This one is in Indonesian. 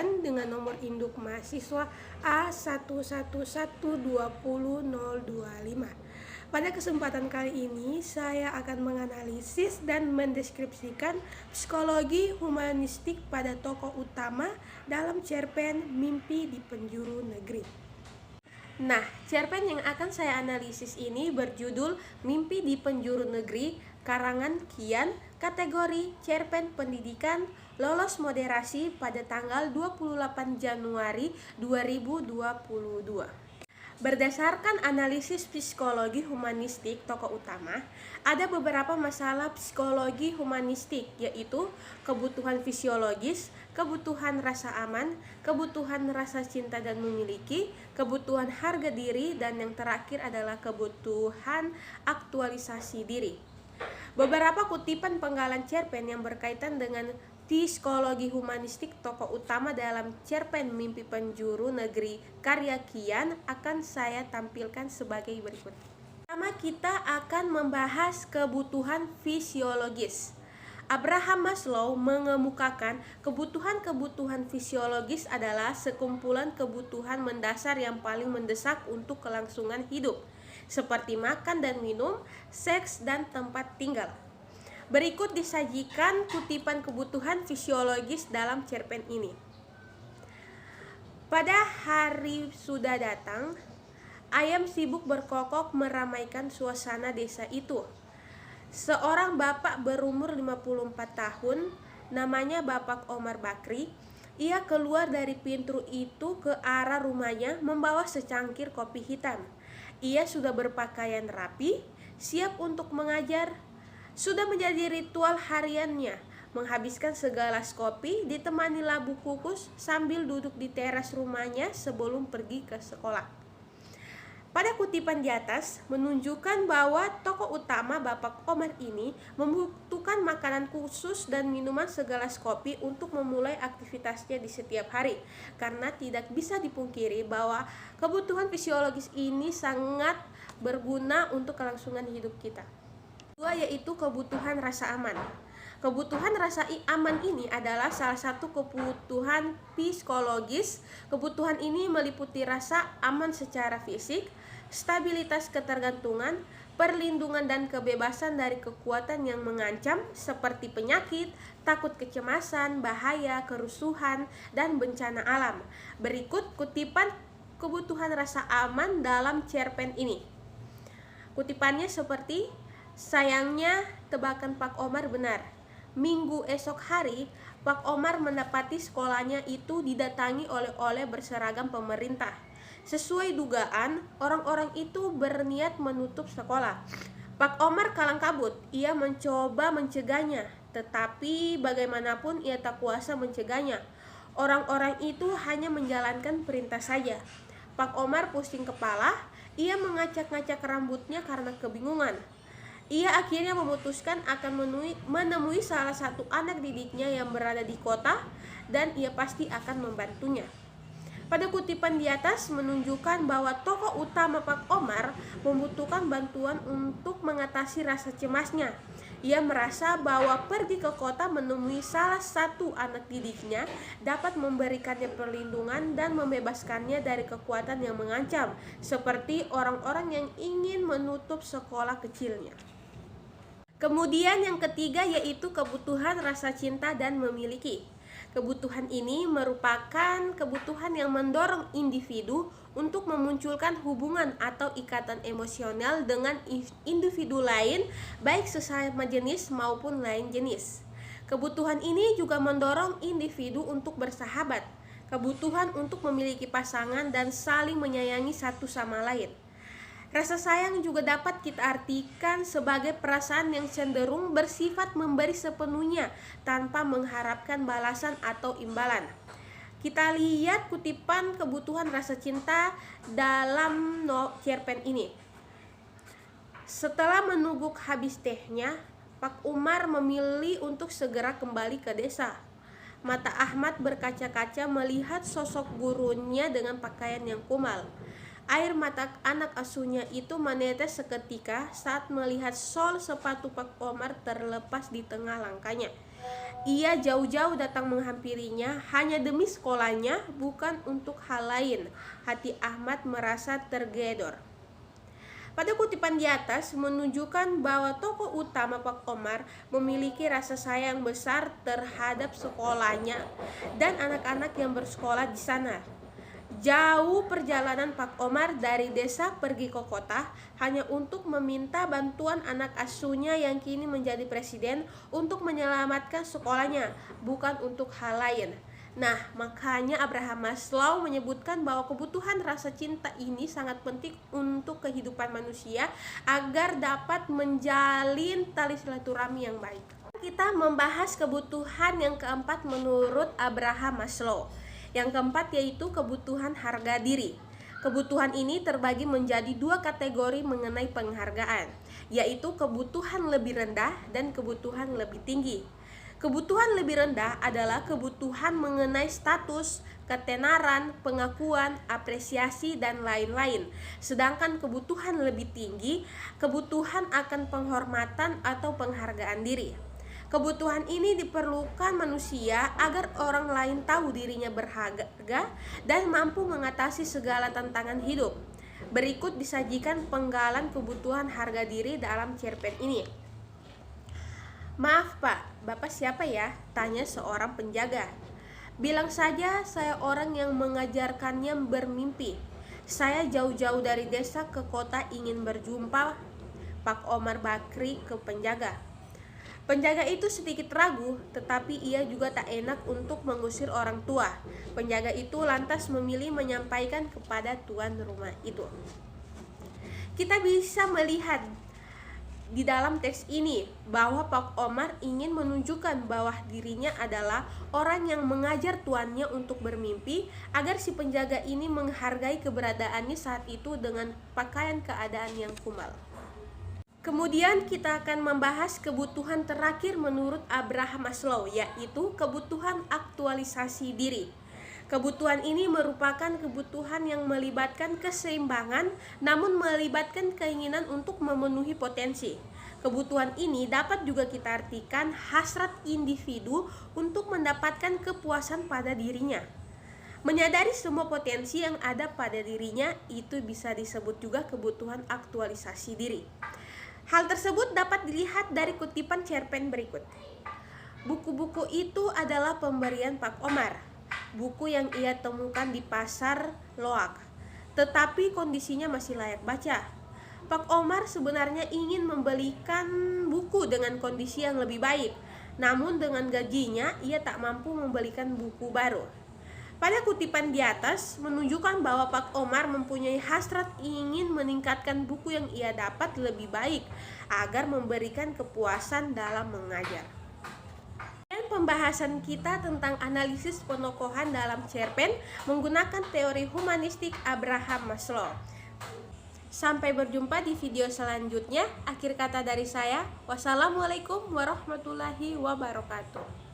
Medan dengan nomor induk mahasiswa A11120025. Pada kesempatan kali ini, saya akan menganalisis dan mendeskripsikan psikologi humanistik pada tokoh utama dalam cerpen Mimpi di Penjuru Negeri. Nah, cerpen yang akan saya analisis ini berjudul Mimpi di Penjuru Negeri, karangan Kian, kategori cerpen pendidikan, lolos moderasi pada tanggal 28 Januari 2022. Berdasarkan analisis psikologi humanistik tokoh utama, ada beberapa masalah psikologi humanistik, yaitu kebutuhan fisiologis, kebutuhan rasa aman, kebutuhan rasa cinta dan memiliki, kebutuhan harga diri, dan yang terakhir adalah kebutuhan aktualisasi diri. Beberapa kutipan penggalan cerpen yang berkaitan dengan psikologi humanistik tokoh utama dalam cerpen Mimpi Penjuru Negeri karya Kian akan saya tampilkan sebagai berikut. Pertama, kita akan membahas kebutuhan fisiologis. Abraham Maslow mengemukakan kebutuhan-kebutuhan fisiologis adalah sekumpulan kebutuhan mendasar yang paling mendesak untuk kelangsungan hidup, seperti makan dan minum, seks, dan tempat tinggal. Berikut disajikan kutipan kebutuhan fisiologis dalam cerpen ini. Pada hari sudah datang, ayam sibuk berkokok meramaikan suasana desa itu. Seorang bapak berumur 54 tahun, namanya Bapak Omar Bakri, ia keluar dari pintu itu ke arah rumahnya membawa secangkir kopi hitam. Ia sudah berpakaian rapi, siap untuk mengajar. Sudah menjadi ritual hariannya menghabiskan segelas kopi ditemani labu kukus sambil duduk di teras rumahnya sebelum pergi ke sekolah. Pada kutipan di atas menunjukkan bahwa tokoh utama Bapak Omar ini membutuhkan makanan khusus dan minuman segelas kopi untuk memulai aktivitasnya di setiap hari, karena tidak bisa dipungkiri bahwa kebutuhan fisiologis ini sangat berguna untuk kelangsungan hidup kita. Kedua, yaitu kebutuhan rasa aman. Kebutuhan rasa aman ini adalah salah satu kebutuhan psikologis. Kebutuhan ini meliputi rasa aman secara fisik, stabilitas ketergantungan, perlindungan dan kebebasan dari kekuatan yang mengancam seperti penyakit, takut kecemasan, bahaya, kerusuhan, dan bencana alam. Berikut kutipan kebutuhan rasa aman dalam cerpen ini. Kutipannya seperti, sayangnya tebakan Pak Omar benar. Minggu esok hari, Pak Omar mendapati sekolahnya itu didatangi oleh berseragam pemerintah. Sesuai dugaan, orang-orang itu berniat menutup sekolah. Pak Omar kalang kabut, ia mencoba mencegahnya, tetapi bagaimanapun ia tak kuasa mencegahnya. Orang-orang itu hanya menjalankan perintah saja. Pak Omar pusing kepala, ia mengacak-ngacak rambutnya karena kebingungan. Ia akhirnya memutuskan akan menemui salah satu anak didiknya yang berada di kota, dan ia pasti akan membantunya. Pada kutipan di atas menunjukkan bahwa tokoh utama Pak Omar membutuhkan bantuan untuk mengatasi rasa cemasnya. Ia merasa bahwa pergi ke kota menemui salah satu anak didiknya dapat memberikannya perlindungan dan membebaskannya dari kekuatan yang mengancam, seperti orang-orang yang ingin menutup sekolah kecilnya. Kemudian yang ketiga, yaitu kebutuhan rasa cinta dan memiliki. Kebutuhan ini merupakan kebutuhan yang mendorong individu untuk memunculkan hubungan atau ikatan emosional dengan individu lain, baik sesama jenis maupun lain jenis. Kebutuhan ini juga mendorong individu untuk bersahabat, kebutuhan untuk memiliki pasangan dan saling menyayangi satu sama lain. Rasa sayang juga dapat kita artikan sebagai perasaan yang cenderung bersifat memberi sepenuhnya tanpa mengharapkan balasan atau imbalan. Kita lihat kutipan kebutuhan rasa cinta dalam cerpen ini. Setelah menuguk habis tehnya, Pak Umar memilih untuk segera kembali ke desa. Mata Ahmad berkaca-kaca melihat sosok gurunya dengan pakaian yang kumal. Air mata anak asuhnya itu menetes seketika saat melihat sol sepatu Pak Omar terlepas di tengah langkahnya. Ia jauh-jauh datang menghampirinya hanya demi sekolahnya, bukan untuk hal lain. Hati Ahmad merasa tergedor. Pada kutipan di atas menunjukkan bahwa tokoh utama Pak Omar memiliki rasa sayang besar terhadap sekolahnya dan anak-anak yang bersekolah di sana. Jauh perjalanan Pak Omar dari desa pergi ke kota hanya untuk meminta bantuan anak asuhnya yang kini menjadi presiden untuk menyelamatkan sekolahnya, bukan untuk hal lain. Nah, makanya Abraham Maslow menyebutkan bahwa kebutuhan rasa cinta ini sangat penting untuk kehidupan manusia agar dapat menjalin tali silaturahmi yang baik. Kita membahas kebutuhan yang keempat menurut Abraham Maslow. Yang keempat yaitu kebutuhan harga diri. Kebutuhan ini terbagi menjadi dua kategori mengenai penghargaan, yaitu kebutuhan lebih rendah dan kebutuhan lebih tinggi. Kebutuhan lebih rendah adalah kebutuhan mengenai status, ketenaran, pengakuan, apresiasi, dan lain-lain. Sedangkan kebutuhan lebih tinggi, kebutuhan akan penghormatan atau penghargaan diri. Kebutuhan ini diperlukan manusia agar orang lain tahu dirinya berharga dan mampu mengatasi segala tantangan hidup. Berikut disajikan penggalan kebutuhan harga diri dalam cerpen ini. "Maaf Pak, Bapak siapa ya?" tanya seorang penjaga. "Bilang saja saya orang yang mengajarkannya bermimpi. Saya jauh-jauh dari desa ke kota ingin berjumpa." Pak Omar Bakri ke penjaga. Penjaga itu sedikit ragu, tetapi ia juga tak enak untuk mengusir orang tua. Penjaga itu lantas memilih menyampaikan kepada tuan rumah itu. Kita bisa melihat di dalam teks ini bahwa Pak Omar ingin menunjukkan bahwa dirinya adalah orang yang mengajar tuannya untuk bermimpi agar si penjaga ini menghargai keberadaannya saat itu dengan pakaian keadaan yang kumal. Kemudian kita akan membahas kebutuhan terakhir menurut Abraham Maslow, yaitu kebutuhan aktualisasi diri. Kebutuhan ini merupakan kebutuhan yang melibatkan keseimbangan, namun melibatkan keinginan untuk memenuhi potensi. Kebutuhan ini dapat juga kita artikan hasrat individu untuk mendapatkan kepuasan pada dirinya. Menyadari semua potensi yang ada pada dirinya, itu bisa disebut juga kebutuhan aktualisasi diri. Hal tersebut dapat dilihat dari kutipan cerpen berikut. Buku-buku itu adalah pemberian Pak Omar, buku yang ia temukan di pasar Loak, tetapi kondisinya masih layak baca. Pak Omar sebenarnya ingin membelikan buku dengan kondisi yang lebih baik, namun dengan gajinya ia tak mampu membelikan buku baru. Pada kutipan di atas menunjukkan bahwa Pak Omar mempunyai hasrat ingin meningkatkan buku yang ia dapat lebih baik agar memberikan kepuasan dalam mengajar. Dan pembahasan kita tentang analisis penokohan dalam cerpen menggunakan teori humanistik Abraham Maslow. Sampai berjumpa di video selanjutnya. Akhir kata dari saya, wassalamualaikum warahmatullahi wabarakatuh.